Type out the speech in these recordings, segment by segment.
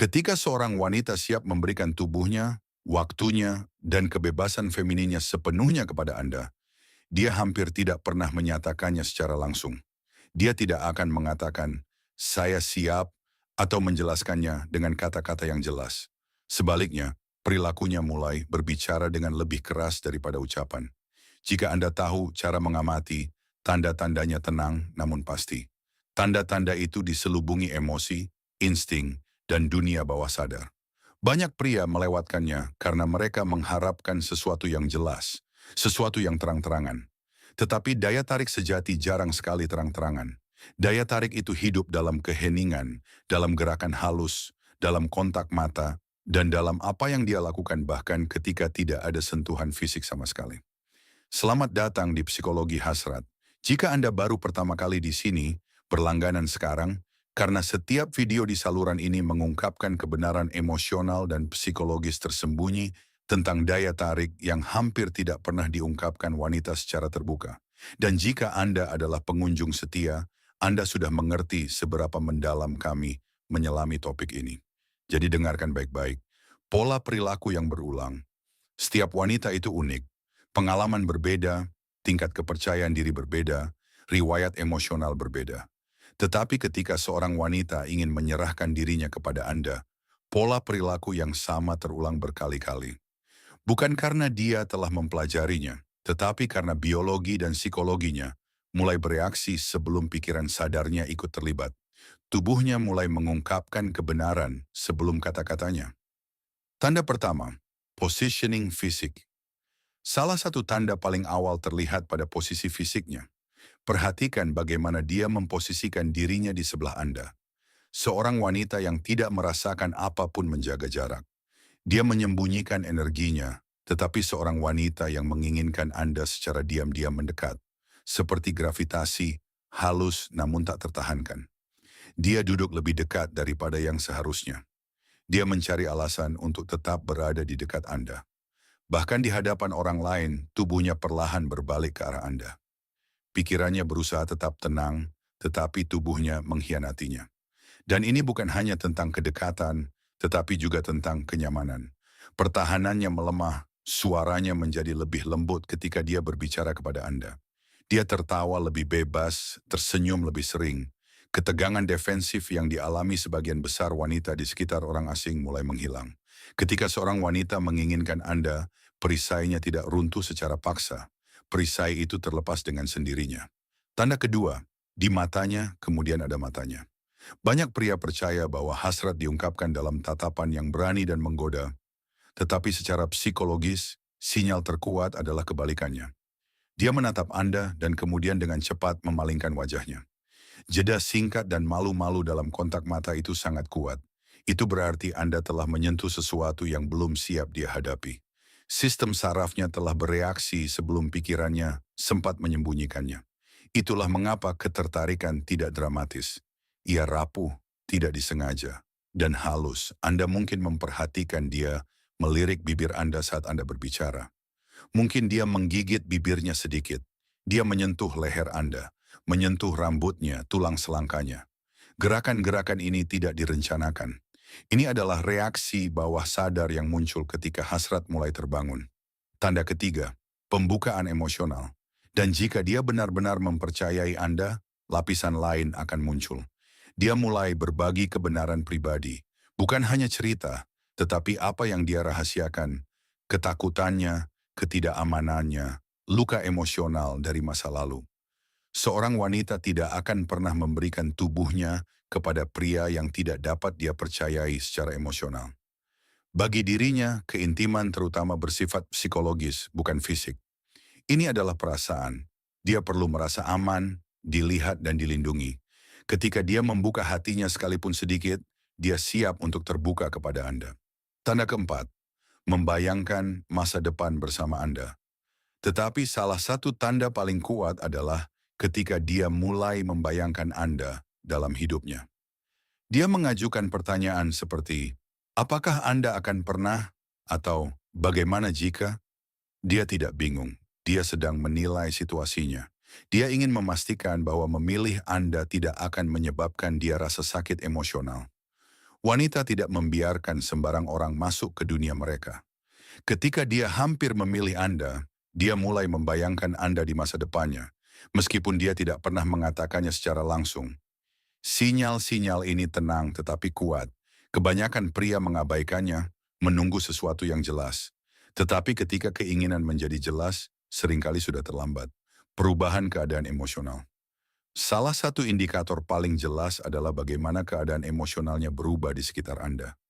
Ketika seorang wanita siap memberikan tubuhnya, waktunya, dan kebebasan femininnya sepenuhnya kepada Anda, dia hampir tidak pernah menyatakannya secara langsung. Dia tidak akan mengatakan, "Saya siap," atau menjelaskannya dengan kata-kata yang jelas. Sebaliknya, perilakunya mulai berbicara dengan lebih keras daripada ucapan. Jika Anda tahu cara mengamati, tanda-tandanya tenang namun pasti. Tanda-tanda itu diselubungi emosi, insting, dan dunia bawah sadar. Banyak pria melewatkannya karena mereka mengharapkan sesuatu yang jelas, sesuatu yang terang-terangan. Tetapi daya tarik sejati jarang sekali terang-terangan. Daya tarik itu hidup dalam keheningan, dalam gerakan halus, dalam kontak mata, dan dalam apa yang dia lakukan bahkan ketika tidak ada sentuhan fisik sama sekali. Selamat datang di Psikologi Hasrat. Jika Anda baru pertama kali di sini, berlangganan sekarang, karena setiap video di saluran ini mengungkapkan kebenaran emosional dan psikologis tersembunyi tentang daya tarik yang hampir tidak pernah diungkapkan wanita secara terbuka. Dan jika Anda adalah pengunjung setia, Anda sudah mengerti seberapa mendalam kami menyelami topik ini. Jadi dengarkan baik-baik. Pola perilaku yang berulang. Setiap wanita itu unik. Pengalaman berbeda, tingkat kepercayaan diri berbeda, riwayat emosional berbeda. Tetapi ketika seorang wanita ingin menyerahkan dirinya kepada Anda, pola perilaku yang sama terulang berkali-kali. Bukan karena dia telah mempelajarinya, tetapi karena biologi dan psikologinya mulai bereaksi sebelum pikiran sadarnya ikut terlibat. Tubuhnya mulai mengungkapkan kebenaran sebelum kata-katanya. Tanda pertama, positioning fisik. Salah satu tanda paling awal terlihat pada posisi fisiknya. Perhatikan bagaimana dia memposisikan dirinya di sebelah Anda. Seorang wanita yang tidak merasakan apapun menjaga jarak. Dia menyembunyikan energinya, tetapi seorang wanita yang menginginkan Anda secara diam-diam mendekat. Seperti gravitasi, halus namun tak tertahankan. Dia duduk lebih dekat daripada yang seharusnya. Dia mencari alasan untuk tetap berada di dekat Anda. Bahkan di hadapan orang lain, tubuhnya perlahan berbalik ke arah Anda. Pikirannya berusaha tetap tenang, tetapi tubuhnya mengkhianatinya. Dan ini bukan hanya tentang kedekatan, tetapi juga tentang kenyamanan. Pertahanannya melemah, suaranya menjadi lebih lembut ketika dia berbicara kepada Anda. Dia tertawa lebih bebas, tersenyum lebih sering. Ketegangan defensif yang dialami sebagian besar wanita di sekitar orang asing mulai menghilang. Ketika seorang wanita menginginkan Anda, perisainya tidak runtuh secara paksa. Perisai itu terlepas dengan sendirinya. Tanda kedua, di matanya kemudian ada matanya. Banyak pria percaya bahwa hasrat diungkapkan dalam tatapan yang berani dan menggoda, tetapi secara psikologis, sinyal terkuat adalah kebalikannya. Dia menatap Anda dan kemudian dengan cepat memalingkan wajahnya. Jeda singkat dan malu-malu dalam kontak mata itu sangat kuat. Itu berarti Anda telah menyentuh sesuatu yang belum siap dia hadapi. Sistem sarafnya telah bereaksi sebelum pikirannya sempat menyembunyikannya. Itulah mengapa ketertarikan tidak dramatis. Ia rapuh, tidak disengaja, dan halus. Anda mungkin memperhatikan dia melirik bibir Anda saat Anda berbicara. Mungkin dia menggigit bibirnya sedikit. Dia menyentuh leher Anda, menyentuh rambutnya, tulang selangkanya. Gerakan-gerakan ini tidak direncanakan. Ini adalah reaksi bawah sadar yang muncul ketika hasrat mulai terbangun. Tanda ketiga, pembukaan emosional. Dan jika dia benar-benar mempercayai Anda, lapisan lain akan muncul. Dia mulai berbagi kebenaran pribadi. Bukan hanya cerita, tetapi apa yang dia rahasiakan, ketakutannya, ketidakamanannya, luka emosional dari masa lalu. Seorang wanita tidak akan pernah memberikan tubuhnya kepada pria yang tidak dapat dia percayai secara emosional. Bagi dirinya, keintiman terutama bersifat psikologis, bukan fisik. Ini adalah perasaan. Dia perlu merasa aman, dilihat dan dilindungi. Ketika dia membuka hatinya sekalipun sedikit, dia siap untuk terbuka kepada Anda. Tanda keempat, membayangkan masa depan bersama Anda. Tetapi salah satu tanda paling kuat adalah ketika dia mulai membayangkan Anda dalam hidupnya. Dia mengajukan pertanyaan seperti, apakah Anda akan pernah atau bagaimana jika? Dia tidak bingung, dia sedang menilai situasinya. Dia ingin memastikan bahwa memilih Anda tidak akan menyebabkan dia rasa sakit emosional. Wanita tidak membiarkan sembarang orang masuk ke dunia mereka. Ketika dia hampir memilih Anda, dia mulai membayangkan Anda di masa depannya, meskipun dia tidak pernah mengatakannya secara langsung. Sinyal-sinyal ini tenang tetapi kuat. Kebanyakan pria mengabaikannya, menunggu sesuatu yang jelas. Tetapi ketika keinginan menjadi jelas, seringkali sudah terlambat. Perubahan keadaan emosional. Salah satu indikator paling jelas adalah bagaimana keadaan emosionalnya berubah di sekitar Anda.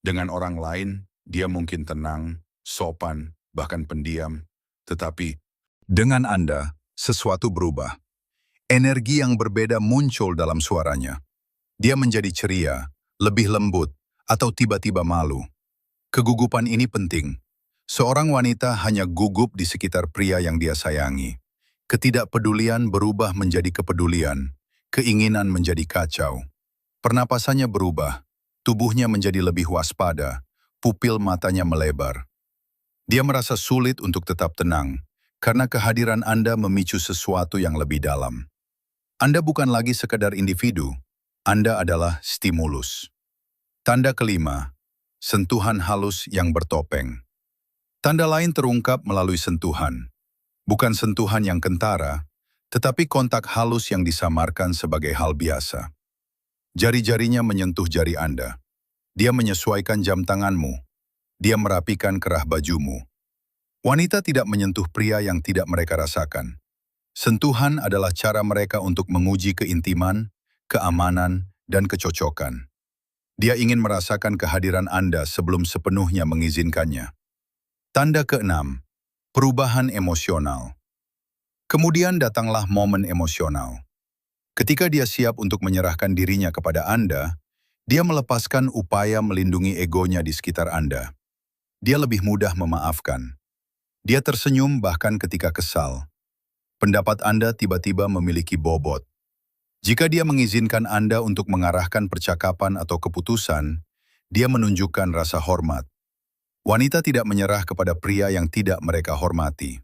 Dengan orang lain, dia mungkin tenang, sopan, bahkan pendiam. Tetapi, dengan Anda, sesuatu berubah. Energi yang berbeda muncul dalam suaranya. Dia menjadi ceria, lebih lembut, atau tiba-tiba malu. Kegugupan ini penting. Seorang wanita hanya gugup di sekitar pria yang dia sayangi. Ketidakpedulian berubah menjadi kepedulian, keinginan menjadi kacau. Pernapasannya berubah, tubuhnya menjadi lebih waspada, pupil matanya melebar. Dia merasa sulit untuk tetap tenang, karena kehadiran Anda memicu sesuatu yang lebih dalam. Anda bukan lagi sekedar individu, Anda adalah stimulus. Tanda kelima, sentuhan halus yang bertopeng. Tanda lain terungkap melalui sentuhan. Bukan sentuhan yang kentara, tetapi kontak halus yang disamarkan sebagai hal biasa. Jari-jarinya menyentuh jari Anda. Dia menyesuaikan jam tanganmu. Dia merapikan kerah bajumu. Wanita tidak menyentuh pria yang tidak mereka rasakan. Sentuhan adalah cara mereka untuk menguji keintiman, keamanan, dan kecocokan. Dia ingin merasakan kehadiran Anda sebelum sepenuhnya mengizinkannya. Tanda keenam, perubahan emosional. Kemudian datanglah momen emosional. Ketika dia siap untuk menyerahkan dirinya kepada Anda, dia melepaskan upaya melindungi egonya di sekitar Anda. Dia lebih mudah memaafkan. Dia tersenyum bahkan ketika kesal. Pendapat Anda tiba-tiba memiliki bobot. Jika dia mengizinkan Anda untuk mengarahkan percakapan atau keputusan, dia menunjukkan rasa hormat. Wanita tidak menyerah kepada pria yang tidak mereka hormati.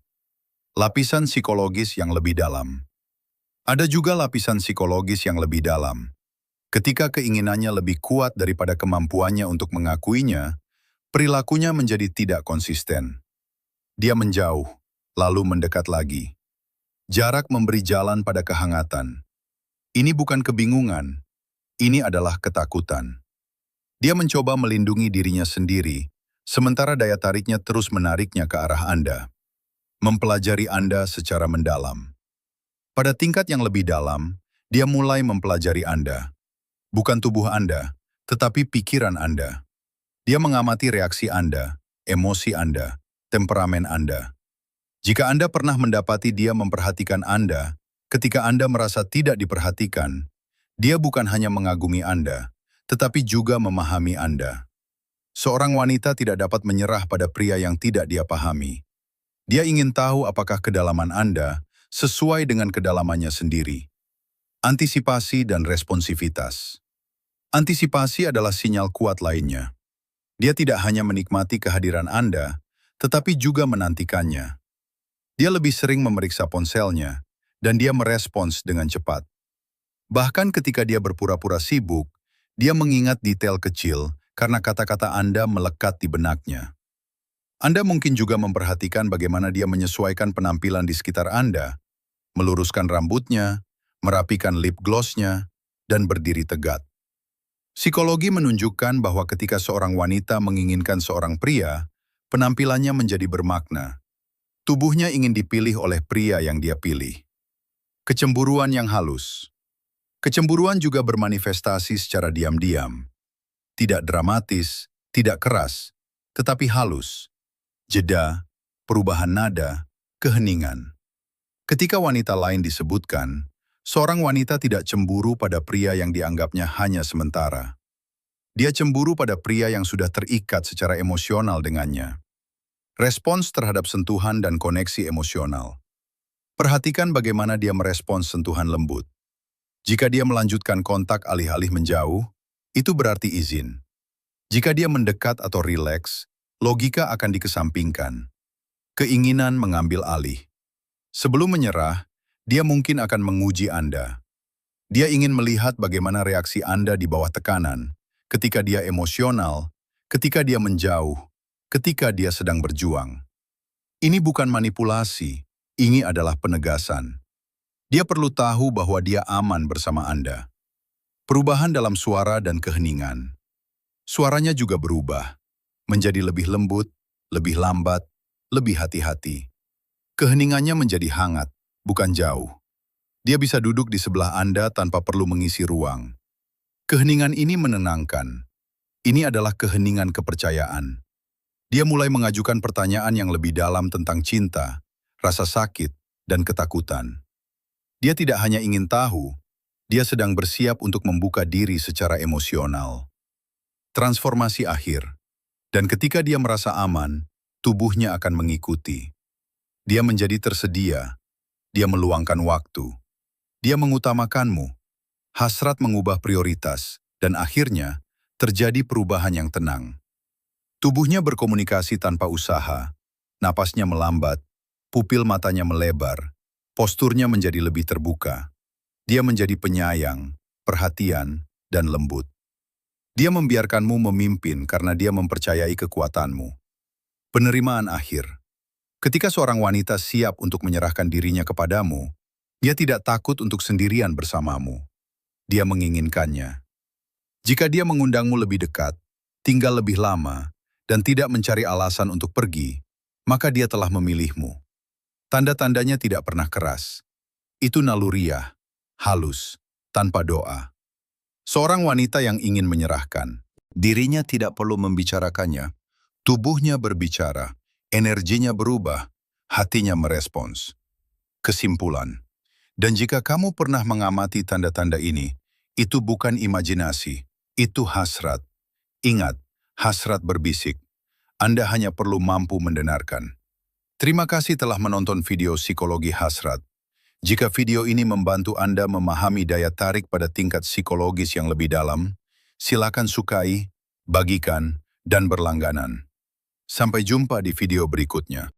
Lapisan psikologis yang lebih dalam. Ada juga lapisan psikologis yang lebih dalam. Ketika keinginannya lebih kuat daripada kemampuannya untuk mengakuinya, perilakunya menjadi tidak konsisten. Dia menjauh, lalu mendekat lagi. Jarak memberi jalan pada kehangatan. Ini bukan kebingungan, ini adalah ketakutan. Dia mencoba melindungi dirinya sendiri, sementara daya tariknya terus menariknya ke arah Anda. Mempelajari Anda secara mendalam. Pada tingkat yang lebih dalam, dia mulai mempelajari Anda. Bukan tubuh Anda, tetapi pikiran Anda. Dia mengamati reaksi Anda, emosi Anda, temperamen Anda. Jika Anda pernah mendapati dia memperhatikan Anda, ketika Anda merasa tidak diperhatikan, dia bukan hanya mengagumi Anda, tetapi juga memahami Anda. Seorang wanita tidak dapat menyerah pada pria yang tidak dia pahami. Dia ingin tahu apakah kedalaman Anda sesuai dengan kedalamannya sendiri. Antisipasi dan responsivitas. Antisipasi adalah sinyal kuat lainnya. Dia tidak hanya menikmati kehadiran Anda, tetapi juga menantikannya. Dia lebih sering memeriksa ponselnya, dan dia merespons dengan cepat. Bahkan ketika dia berpura-pura sibuk, dia mengingat detail kecil karena kata-kata Anda melekat di benaknya. Anda mungkin juga memperhatikan bagaimana dia menyesuaikan penampilan di sekitar Anda, meluruskan rambutnya, merapikan lip glossnya, dan berdiri tegak. Psikologi menunjukkan bahwa ketika seorang wanita menginginkan seorang pria, penampilannya menjadi bermakna. Tubuhnya ingin dipilih oleh pria yang dia pilih. Kecemburuan yang halus. Kecemburuan juga bermanifestasi secara diam-diam. Tidak dramatis, tidak keras, tetapi halus. Jeda, perubahan nada, keheningan. Ketika wanita lain disebutkan, seorang wanita tidak cemburu pada pria yang dianggapnya hanya sementara. Dia cemburu pada pria yang sudah terikat secara emosional dengannya. Respons terhadap sentuhan dan koneksi emosional. Perhatikan bagaimana dia merespons sentuhan lembut. Jika dia melanjutkan kontak alih-alih menjauh, itu berarti izin. Jika dia mendekat atau rileks, logika akan dikesampingkan. Keinginan mengambil alih. Sebelum menyerah, dia mungkin akan menguji Anda. Dia ingin melihat bagaimana reaksi Anda di bawah tekanan, ketika dia emosional, ketika dia menjauh, ketika dia sedang berjuang. Ini bukan manipulasi, ini adalah penegasan. Dia perlu tahu bahwa dia aman bersama Anda. Perubahan dalam suara dan keheningan. Suaranya juga berubah, menjadi lebih lembut, lebih lambat, lebih hati-hati. Keheningannya menjadi hangat, bukan jauh. Dia bisa duduk di sebelah Anda tanpa perlu mengisi ruang. Keheningan ini menenangkan. Ini adalah keheningan kepercayaan. Dia mulai mengajukan pertanyaan yang lebih dalam tentang cinta, rasa sakit, dan ketakutan. Dia tidak hanya ingin tahu, dia sedang bersiap untuk membuka diri secara emosional. Transformasi akhir. Dan ketika dia merasa aman, tubuhnya akan mengikuti. Dia menjadi tersedia. Dia meluangkan waktu. Dia mengutamakanmu. Hasrat mengubah prioritas. Dan akhirnya, terjadi perubahan yang tenang. Tubuhnya berkomunikasi tanpa usaha. Napasnya melambat. Pupil matanya melebar. Posturnya menjadi lebih terbuka. Dia menjadi penyayang, perhatian, dan lembut. Dia membiarkanmu memimpin karena dia mempercayai kekuatanmu. Penerimaan akhir. Ketika seorang wanita siap untuk menyerahkan dirinya kepadamu, dia tidak takut untuk sendirian bersamamu. Dia menginginkannya. Jika dia mengundangmu lebih dekat, tinggal lebih lama, dan tidak mencari alasan untuk pergi, maka dia telah memilihmu. Tanda-tandanya tidak pernah keras. Itu naluriah, halus, tanpa doa. Seorang wanita yang ingin menyerahkan. Dirinya tidak perlu membicarakannya. Tubuhnya berbicara, energinya berubah, hatinya merespons. Kesimpulan. Dan jika kamu pernah mengamati tanda-tanda ini, itu bukan imajinasi, itu hasrat. Ingat, hasrat berbisik. Anda hanya perlu mampu mendengarkan. Terima kasih telah menonton video Psikologi Hasrat. Jika video ini membantu Anda memahami daya tarik pada tingkat psikologis yang lebih dalam, silakan sukai, bagikan, dan berlangganan. Sampai jumpa di video berikutnya.